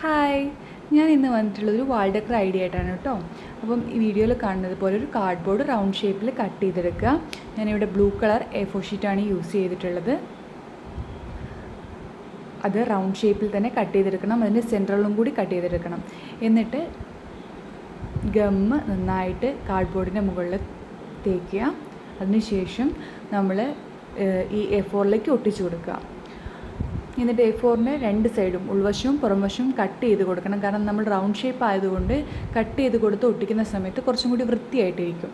Hi, ഞാൻ ഇന്ന് വന്നിട്ടുള്ളതൊരു വാൾ decker idea ആയിട്ടാണ് കേട്ടോ. അപ്പം ഈ വീഡിയോയിൽ കാണുന്നത് പോലെ ഒരു കാർഡ്ബോർഡ് റൗണ്ട് ഷേപ്പിൽ കട്ട് ചെയ്തെടുക്കുക. ഞാനിവിടെ ബ്ലൂ കളർ A4 ഷീറ്റാണ് യൂസ് ചെയ്തിട്ടുള്ളത്. അത് റൗണ്ട് ഷേപ്പിൽ തന്നെ കട്ട് ചെയ്തെടുക്കണം, അതിൻ്റെ സെൻട്രലും കൂടി കട്ട് ചെയ്തെടുക്കണം. എന്നിട്ട് ഗമ്മ് നന്നായിട്ട് കാർഡ്ബോർഡിൻ്റെ മുകളിൽ തേക്കുക. അതിനുശേഷം നമ്മൾ ഈ A4ലേക്ക് ഒട്ടിച്ചു കൊടുക്കുക. എന്നിട്ട് A4ൻ്റെ രണ്ട് സൈഡും ഉൾവശവും പുറംവശവും കട്ട് ചെയ്ത് കൊടുക്കണം. കാരണം നമ്മൾ റൗണ്ട് ഷേപ്പ് ആയതുകൊണ്ട് കട്ട് ചെയ്ത് കൊടുത്ത് ഒട്ടിക്കുന്ന സമയത്ത് കുറച്ചും കൂടി വൃത്തിയായിട്ടിരിക്കും.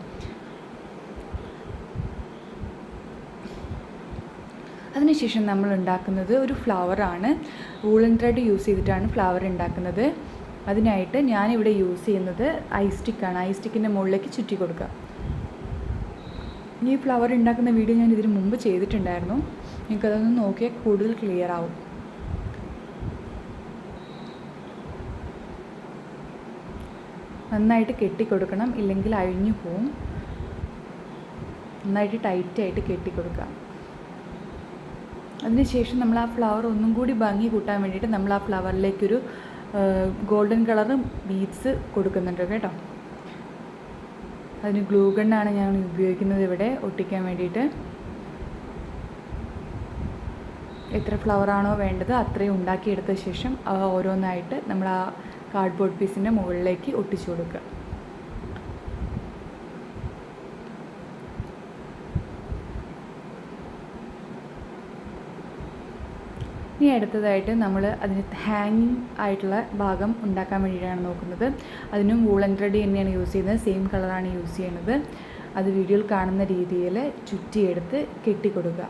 അതിനുശേഷം നമ്മൾ ഉണ്ടാക്കുന്നത് ഒരു ഫ്ലവറാണ്. വൂളൻ ത്രെഡ് യൂസ് ചെയ്തിട്ടാണ് ഫ്ലവർ ഉണ്ടാക്കുന്നത്. അതിനായിട്ട് ഞാനിവിടെ യൂസ് ചെയ്യുന്നത് ഐസ് സ്റ്റിക്കാണ്. ഐസ് സ്റ്റിക്കിൻ്റെ മുകളിലേക്ക് ചുറ്റി കൊടുക്കുക. ഈ ഫ്ലവർ ഉണ്ടാക്കുന്ന വീഡിയോ ഞാൻ ഇതിന് മുമ്പ് ചെയ്തിട്ടുണ്ടായിരുന്നു. നിങ്ങൾക്കതൊന്ന് നോക്കിയാൽ കൂടുതൽ ക്ലിയർ ആവും. നന്നായിട്ട് കെട്ടിക്കൊടുക്കണം, ഇല്ലെങ്കിൽ അഴിഞ്ഞു പോവും. നന്നായിട്ട് ടൈറ്റായിട്ട് കെട്ടിക്കൊടുക്കുക. അതിനുശേഷം നമ്മൾ ആ ഫ്ലവർ ഒന്നും കൂടി ഭംഗി കൂട്ടാൻ വേണ്ടിയിട്ട് നമ്മൾ ആ ഫ്ലവറിലേക്കൊരു ഗോൾഡൻ കളർ ബീഡ്സ് കൊടുക്കുന്നുണ്ട് കേട്ടോ. അതിന് ഗ്ലൂ ഗണ്ണാണ് ഞാൻ ഉപയോഗിക്കുന്നത് ഇവിടെ ഒട്ടിക്കാൻ വേണ്ടിയിട്ട്. എത്ര ഫ്ലവറാണോ വേണ്ടത് അത്രയും ഉണ്ടാക്കിയെടുത്ത ശേഷം ഓരോന്നായിട്ട് നമ്മൾ ആ കാർഡ്ബോർഡ് പീസിൻ്റെ മുകളിലേക്ക് ഒട്ടിച്ചു കൊടുക്കുക. ഇനി അടുത്തതായിട്ട് നമ്മൾ അതിന് ഹാങ്ങിങ് ആയിട്ടുള്ള ഭാഗം ഉണ്ടാക്കാൻ വേണ്ടിയിട്ടാണ് നോക്കുന്നത്. അതിനും വൂളൻ ത്രെഡ് തന്നെയാണ് യൂസ് ചെയ്യുന്നത്. സെയിം കളറാണ് യൂസ് ചെയ്യുന്നത്. അത് വീഡിയോയിൽ കാണുന്ന രീതിയിൽ ചുറ്റിയെടുത്ത് കെട്ടിക്കൊടുക്കുക.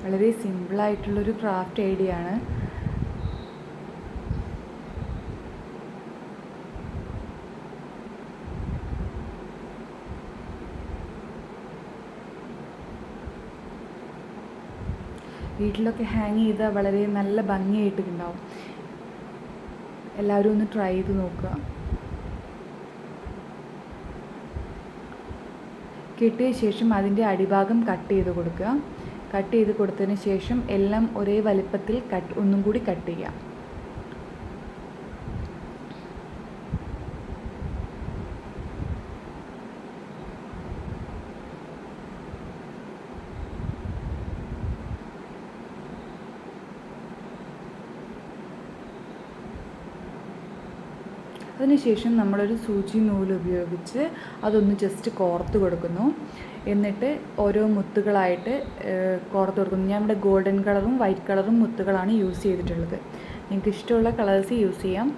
വളരെ സിമ്പിളായിട്ടുള്ളൊരു ക്രാഫ്റ്റ് ഐഡിയ ആണ്. വീട്ടിലൊക്കെ ഹാങ് ചെയ്താൽ വളരെ നല്ല ഭംഗിയായിട്ടുണ്ടാവും. എല്ലാവരും ഒന്ന് ട്രൈ ചെയ്ത് നോക്കുക. കെട്ടിയ ശേഷം അതിൻ്റെ അടിഭാഗം കട്ട് ചെയ്ത് കൊടുക്കുക. കട്ട് ചെയ്ത് കൊടുത്തതിന് ശേഷം എല്ലാം ഒരേ വലിപ്പത്തിൽ ഒന്നും കൂടി കട്ട് ചെയ്യുക. അതിനുശേഷം നമ്മളൊരു സൂചി നൂല് ഉപയോഗിച്ച് അതൊന്ന് ജസ്റ്റ് കോർത്ത് കൊടുക്കുന്നു. എന്നിട്ട് ഓരോ മുത്തുകളായിട്ട് കോർത്ത് കൊടുക്കുന്നു. ഞാൻ ഇവിടെ ഗോൾഡൻ കളറും വൈറ്റ് കളറും മുത്തുകളാണ് യൂസ് ചെയ്തിട്ടുള്ളത്. നിങ്ങൾക്ക് ഇഷ്ടമുള്ള കളേഴ്സ് യൂസ് ചെയ്യാം.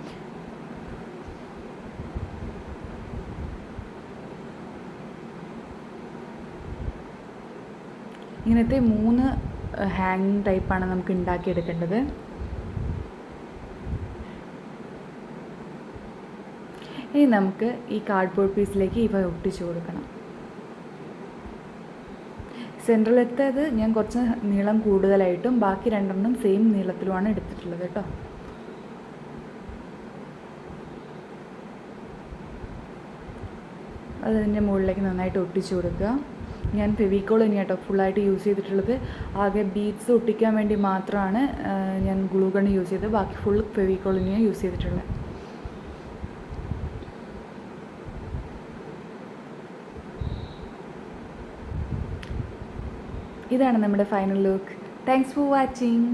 ഇങ്ങനത്തെ 3 ഹാങ്ങിങ് ടൈപ്പാണ് നമുക്ക് ഉണ്ടാക്കിയെടുക്കേണ്ടത്. ഇനി നമുക്ക് ഈ കാർഡ്ബോർഡ് പീസിലേക്ക് ഇവ ഒട്ടിച്ചു കൊടുക്കണം. സെൻട്രലെത്തത് ഞാൻ കുറച്ച് നീളം കൂടുതലായിട്ടും ബാക്കി രണ്ടെണ്ണം സെയിം നീളത്തിലുമാണ് എടുത്തിട്ടുള്ളത് കേട്ടോ. അതിൻ്റെ മുകളിലേക്ക് നന്നായിട്ട് ഒട്ടിച്ചു കൊടുക്കുക. ഞാൻ ഫെവിക്കോൾ തന്നെയാണ് കേട്ടോ ഫുള്ളായിട്ട് യൂസ് ചെയ്തിട്ടുള്ളത്. ആകെ ബീഡ്സ് ഒട്ടിക്കാൻ വേണ്ടി മാത്രമാണ് ഞാൻ ഗ്ലൂ ഗൺ യൂസ് ചെയ്തത്. ബാക്കി ഫുൾ ഫെവിക്കോൾ തന്നെയാണ് യൂസ് ചെയ്തിട്ടുള്ളത്. ഇതാണ് നമ്മുടെ final look. Thanks for watching.